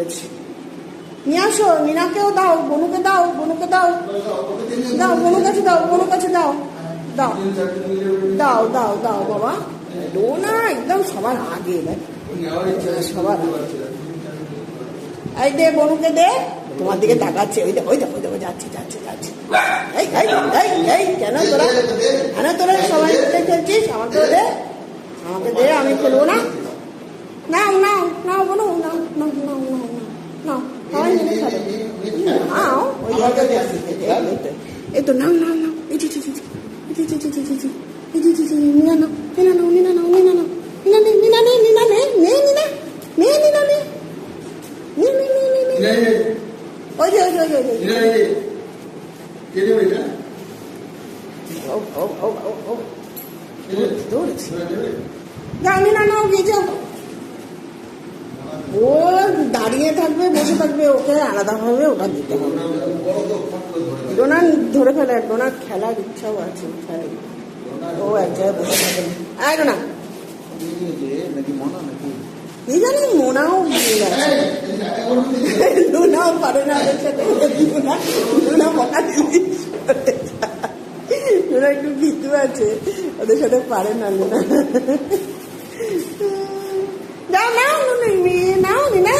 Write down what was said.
করেছে। নিয়ে আসো, মিনাকেও দাও, বনুকে দাও, বনুকে দাও, দাও বনুর কাছে দাও, বনুর কাছে দাও, দাও দাও দাও দাও বাবা। ডোনা একদম সবার আগে, সবার এই দে, বনুকে দে। তোমার দিকে তাকাচ্ছে, ওই দেখো, ওই দেখো, ওই দেখো, যাচ্ছে যাচ্ছে যাচ্ছে। এই এই এই এই কেন তোরা, কেন তোরা সবাই খেলছিস? আমাকে দে, আমাকে দে, আমি খেলবো না। নাও নাও নাও বনু, নাও নাও নাও নাও নাও, সবাই মিলে খেলো। নাও, ওই এই তো, নাও নাও নাও, এই নিনা নাও, নিনা নাও, নিনা নাও, নিনা নাও, নিনা নে, নিনা নে, নিনা নে, নে নিনা, নে নিনা নে, নে নে নে নে নে, ওই যে ওই যে ওই যে ও ও ও ও ও দৌড়েছি। যাও নিনা নাও, গিয়ে যাও। ও দাঁড়িয়ে থাকবে, বসে থাকবে, ওকে আলাদাভাবে ওটা দিতে হবে। ডোনা ধরে ফেলে, ডোনার খেলার ইচ্ছাও আছে, ও এক জায়গায় বসে থাকে না। আয় ডোনা, কি জানি মোনাও ডোনাও পারে না ওদের সাথে। ডোনা বকা দিবি, ডোনা একটু ভীতু আছে, ওদের সাথে পারে না ডোনা। যাও নাও, নাও নিনা,